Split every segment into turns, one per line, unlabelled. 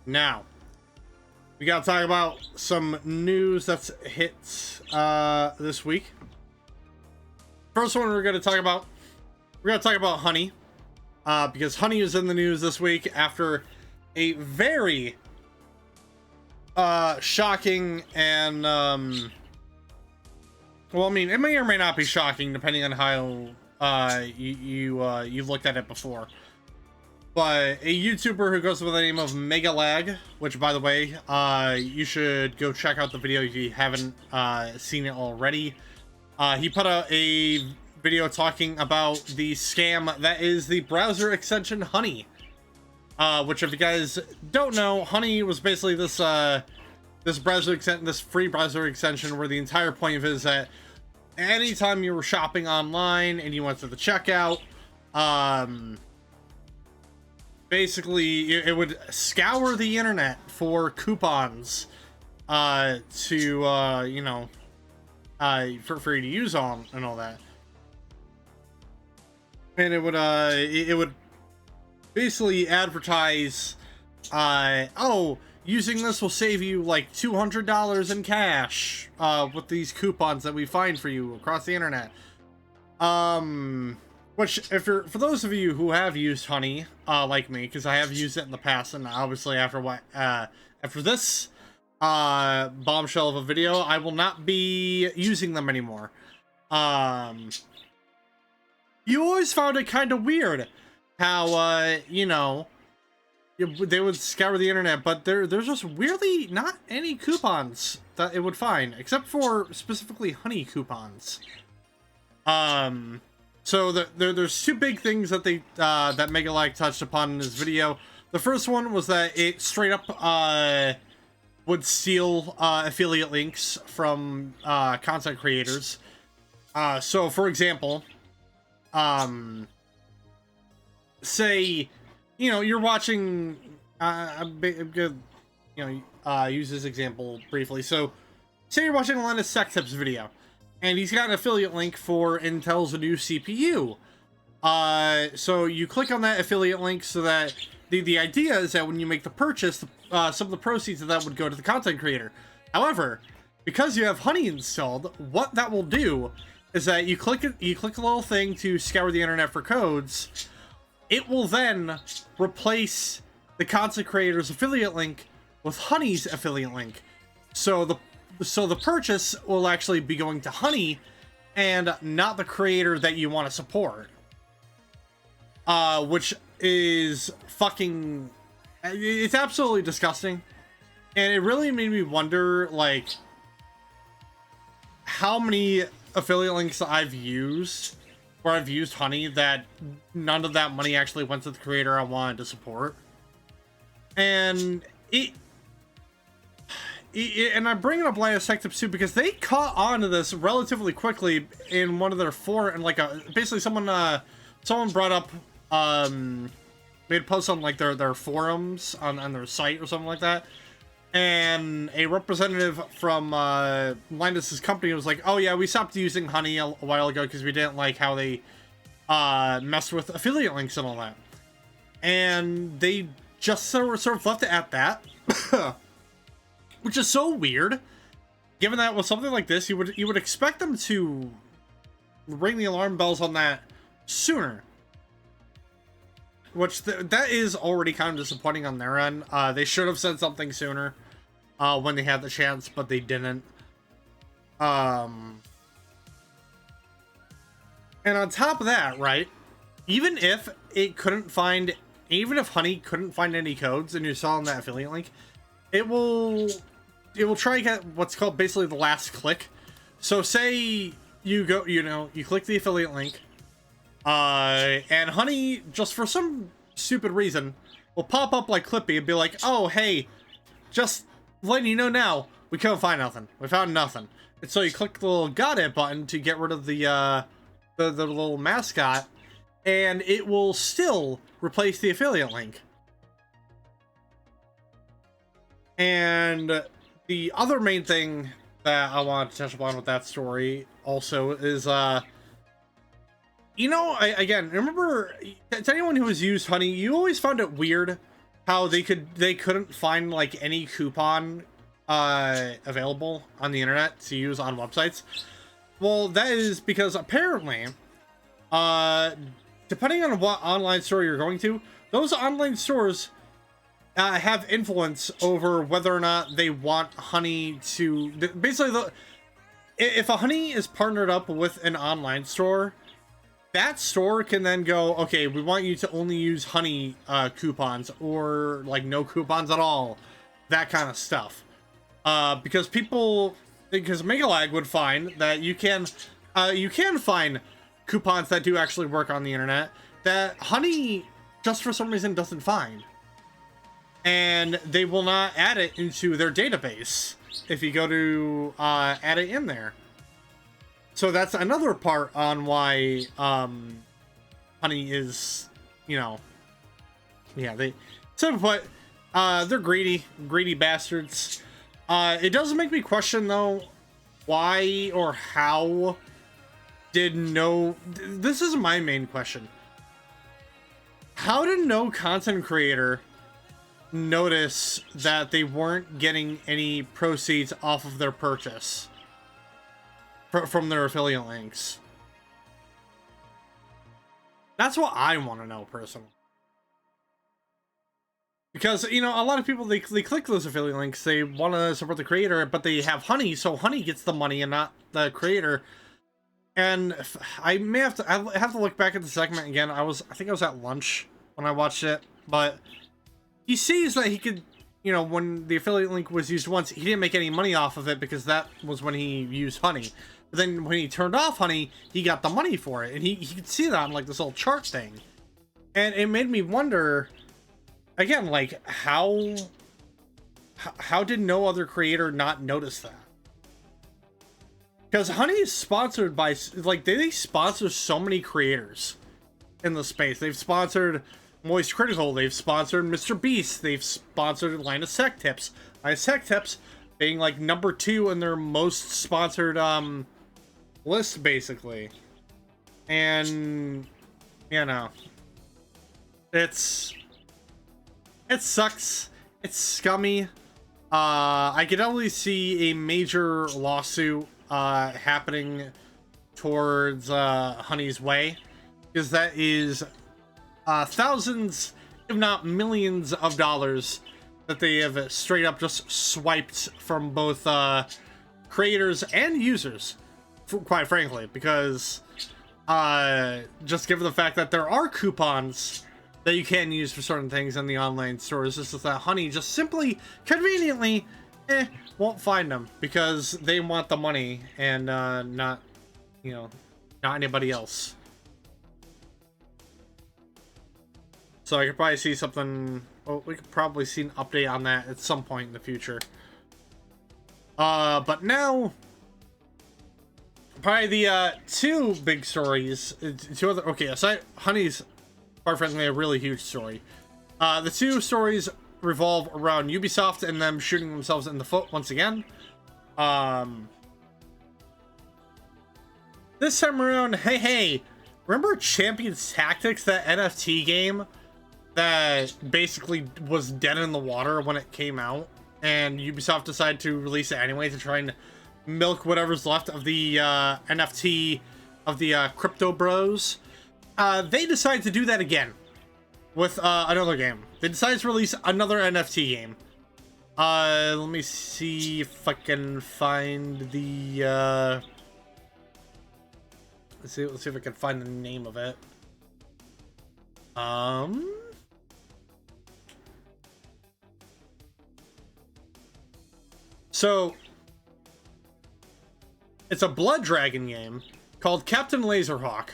Now, we gotta talk about some news that's hit this week. First one we're gonna talk about honey, because honey is in the news this week after a very shocking and well, I mean, it may or may not be shocking depending on how you looked at it before. But a YouTuber who goes by the name of Megalag, which, by the way, you should go check out the video if you haven't seen it already. He put out a video talking about the scam that is the browser extension Honey. Which, if you guys don't know, Honey was basically this free browser extension where the entire point of it is that anytime you were shopping online and you went to the checkout, basically it would scour the internet for coupons for you to use on and all that. And it would basically advertise, oh, using this will save you like $200 in cash with these coupons that we find for you across the internet. Which, for those of you who have used Honey, like me, because I have used it in the past, and obviously after this bombshell of a video, I will not be using them anymore. You always found it kind of weird how they would scour the internet, but there's just weirdly not any coupons that it would find, except for specifically Honey coupons. So there's two big things that that Megalag touched upon in this video. The first one was that it straight up would steal affiliate links from content creators. So for example, say, you're watching, I'm gonna use this example briefly. So say you're watching Linus Tech Tips video, and he's got an affiliate link for Intel's new CPU. So you click on that affiliate link so that the idea is that when you make the purchase, some of the proceeds of that would go to the content creator. However, because you have Honey installed, what that will do is that you click a little thing to scour the internet for codes. It will then replace the content creator's affiliate link with Honey's affiliate link. So the purchase will actually be going to Honey and not the creator that you want to support. Which is fucking... It's absolutely disgusting. And it really made me wonder, like, how many affiliate links I've used, where I've used Honey, that none of that money actually went to the creator I wanted to support. And and I bring it up Linus Tech Tips too because they caught on to this relatively quickly in one of their basically someone brought up, made a post on like their forums on their site or something like that, and a representative from Linus's company was like, oh yeah, we stopped using Honey a while ago because we didn't like how they messed with affiliate links and all that, and they just sort of left it at that. Which is so weird, given that with something like this, you would expect them to ring the alarm bells on that sooner. Which that is already kind of disappointing on their end. They should have said something sooner when they had the chance, but they didn't. And on top of that, right, even if Honey couldn't find any codes and you saw on that affiliate link, it will try to get what's called basically the last click. So say you go, you click the affiliate link, and Honey, just for some stupid reason, will pop up like Clippy and be like, oh, hey, just letting you know now, we couldn't find nothing. We found nothing. And so you click the little got it button to get rid of the little mascot, and it will still replace the affiliate link. And the other main thing that I want to touch upon with that story also is, again, remember, to anyone who has used Honey, you always found it weird how they couldn't find like any coupon available on the internet to use on websites. Well, that is because apparently, depending on what online store you're going to, those online stores have influence over whether or not they want Honey to basically if a Honey is partnered up with an online store, that store can then go, okay, we want you to only use Honey coupons, or like no coupons at all, that kind of stuff. Because Megalag would find that you can find coupons that do actually work on the internet that Honey just for some reason doesn't find, and they will not add it into their database if you go to add it in there. So that's another part on why Honey is, you know, yeah, they so but they're greedy bastards. It does make me question though, why or how did this is my main question. How did no content creator notice that they weren't getting any proceeds off of their purchase from their affiliate links? That's what I want to know personally. Because, you know, a lot of people, they click those affiliate links, they want to support the creator, but they have Honey, so Honey gets the money and not the creator. And I have to look back at the segment again. I think I was at lunch when I watched it, but he sees that he could, you know, when the affiliate link was used once, he didn't make any money off of it because that was when he used Honey. But then when he turned off Honey, he got the money for it, and he could see that on like this little chart thing. And it made me wonder, again, like how did no other creator not notice that? Because Honey is sponsored by, like, they sponsor so many creators in the space. They've sponsored Moist Critical, they've sponsored Mr. Beast, they've sponsored Linus Tech Tips. Linus Tech Tips being like number 2 in their most sponsored list, basically. And, you know, it sucks. It's scummy. I could only see a major lawsuit happening towards Honey's way, because that is thousands, if not millions of dollars that they have straight up just swiped from both creators and users, quite frankly, because just given the fact that there are coupons that you can use for certain things in the online stores, it's just that Honey just simply, conveniently, won't find them because they want the money and not, you know, not anybody else. So I could probably see something. Well, we could probably see an update on that at some point in the future. But now, probably the two big stories, two other. Okay, aside Honey's, quite frankly, a really huge story. The two stories revolve around Ubisoft and them shooting themselves in the foot once again. This time around, hey, remember Champions Tactics, that NFT game that basically was dead in the water when it came out, and Ubisoft decided to release it anyway to try and milk whatever's left of the NFT of the crypto bros? They decided to do that again with another game. They decided to release another NFT game. Let me see if I can find the let's see if I can find the name of it. So it's a Blood Dragon game called Captain Laserhawk.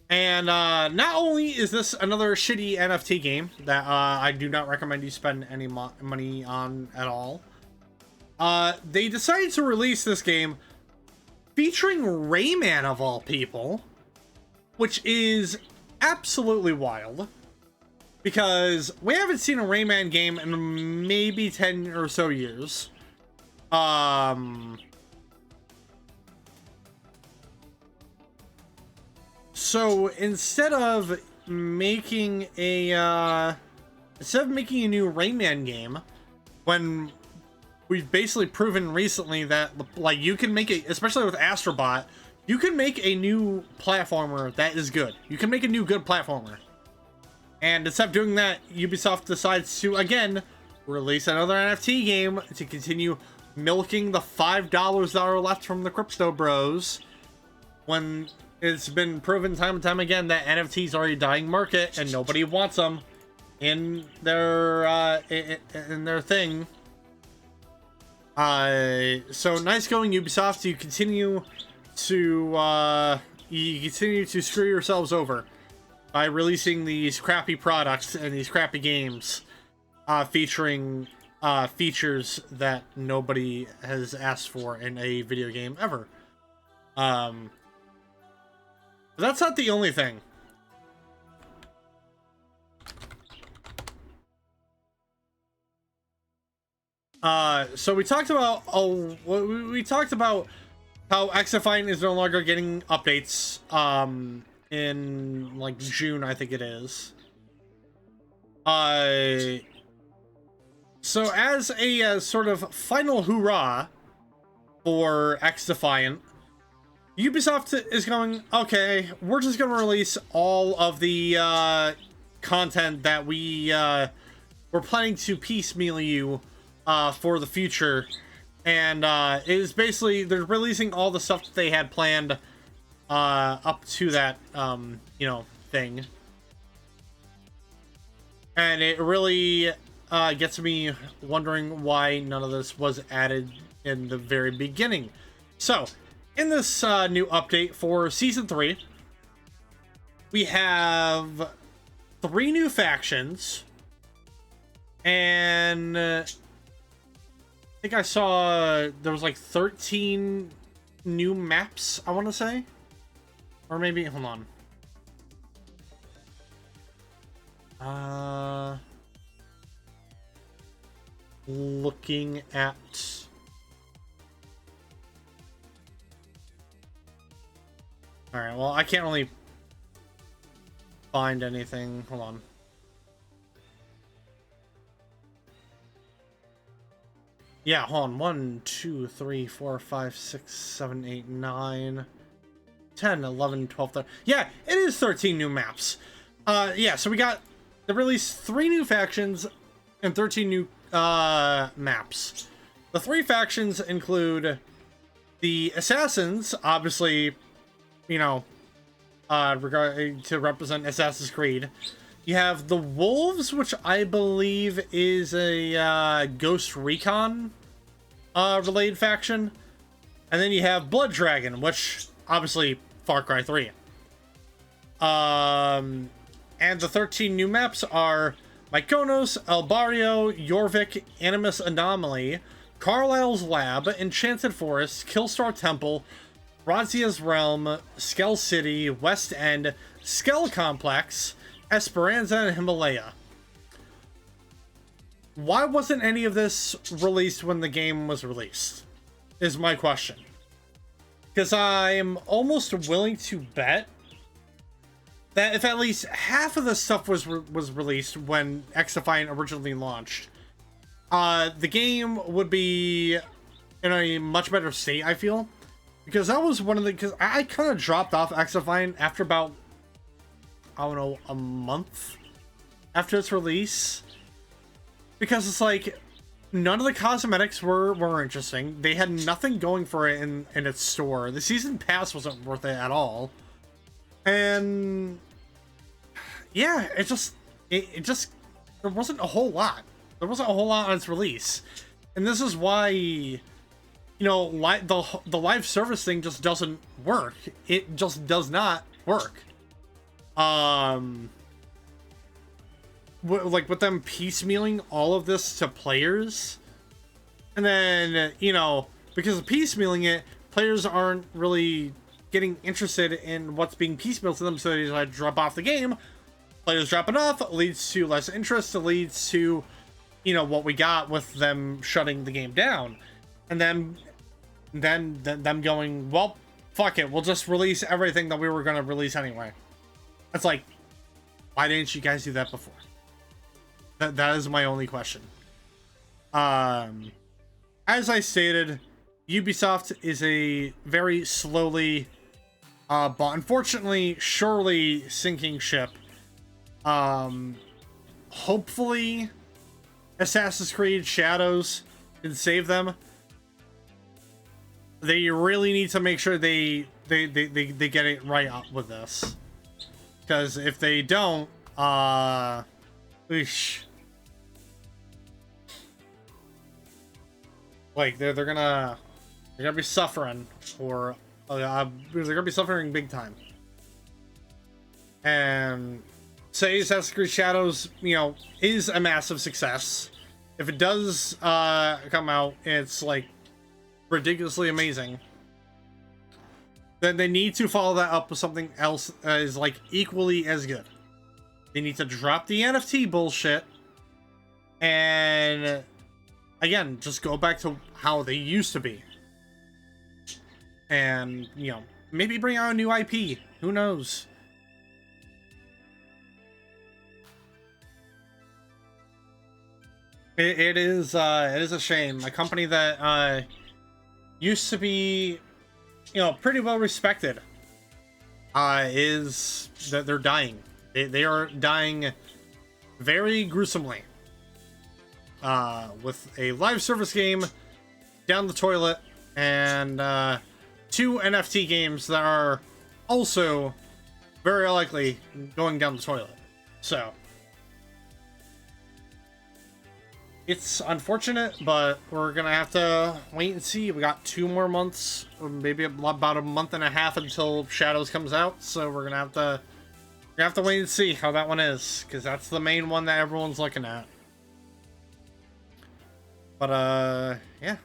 And not only is this another shitty NFT game that I do not recommend you spend any money on at all, they decided to release this game featuring Rayman of all people, which is absolutely wild, because we haven't seen a Rayman game in maybe 10 or so years. So instead of making a instead of making a new Rayman game, when we've basically proven recently that, like, you can make it, especially with Astrobot, you can make a new platformer that is good. You can make a new good platformer. And instead of doing that, Ubisoft decides to, again, release another NFT game to continue milking the $5 that are left from the crypto bros, when it's been proven time and time again that NFTs are a dying market and nobody wants them in their thing. So nice going, Ubisoft. You continue to screw yourselves over by releasing these crappy products and these crappy games, featuring features that nobody has asked for in a video game ever. But that's not the only thing. So we talked about how Xdefiant is no longer getting updates in like June, I think it is. So as a sort of final hoorah for Xdefiant, Ubisoft is going, okay, we're just going to release all of the content that we're planning to piecemeal you for the future. And it is basically, they're releasing all the stuff that they had planned up to that, you know, thing. And it really gets me wondering why none of this was added in the very beginning. So, in this new update for Season 3, we have 3 new factions, and I think I saw there was like 13 new maps, I want to say. Or maybe, hold on. Looking at... Alright, well, I can't really find anything. Hold on. Yeah, hold on. 1, 2, 3, 4, 5, 6, 7, 8, 9, 10, 11, 12, 13. Yeah, it is 13 new maps. Yeah, so they released 3 new factions and 13 new maps. The 3 factions include the Assassins, obviously, you know, to represent Assassin's Creed. You have the Wolves, which I believe is a Ghost Recon related faction. And then you have Blood Dragon, which obviously Far Cry 3. And the 13 new maps are Mykonos, El Barrio, Jorvik, Animus Anomaly, Carlisle's Lab, Enchanted Forest, Killstar Temple, Razia's Realm, Skell City, West End, Skell Complex, Esperanza, and Himalaya. Why wasn't any of this released when the game was released? Is my question. Because I'm almost willing to bet that if at least half of the stuff was released when Xdefiant originally launched, the game would be in a much better state, I feel. Because that was one of the... Because I kind of dropped off Xdefiant after about, I don't know, a month after its release. Because it's like, none of the cosmetics were interesting. They had nothing going for it in its store. The season pass wasn't worth it at all. And yeah, it just there wasn't a whole lot. There wasn't a whole lot on its release. And this is why, you know, the live service thing just doesn't work. It just does not work. Like with them piecemealing all of this to players, and then, you know, because of piecemealing it, players aren't really getting interested in what's being piecemealed to them, so they decide to drop off the game. Players dropping off leads to less interest. It leads to, you know, what we got with them shutting the game down, and then them going, well, fuck it, we'll just release everything that we were going to release anyway. It's like, why didn't you guys do that before? That is my only question. As I stated, Ubisoft is a very slowly, but unfortunately, surely sinking ship. Hopefully, Assassin's Creed Shadows can save them. They really need to make sure they get it right up with this, because if they don't, oosh. Like they're gonna be suffering, or they're gonna be suffering big time. And say Assassin's Creed Shadows, you know, is a massive success. If it does come out, it's like ridiculously amazing. Then they need to follow that up with something else that is like equally as good. They need to drop the NFT bullshit and again, just go back to how they used to be. And, you know, maybe bring out a new IP. Who knows? It is a shame. A company that used to be, you know, pretty well respected, is that they're dying. They are dying very gruesomely. With a live service game down the toilet and 2 NFT games that are also very likely going down the toilet. So it's unfortunate, but we're gonna have to wait and see. We got 2 more months, or maybe about a month and a half until Shadows comes out. So we're gonna have to wait and see how that one is, because that's the main one that everyone's looking at. But yeah.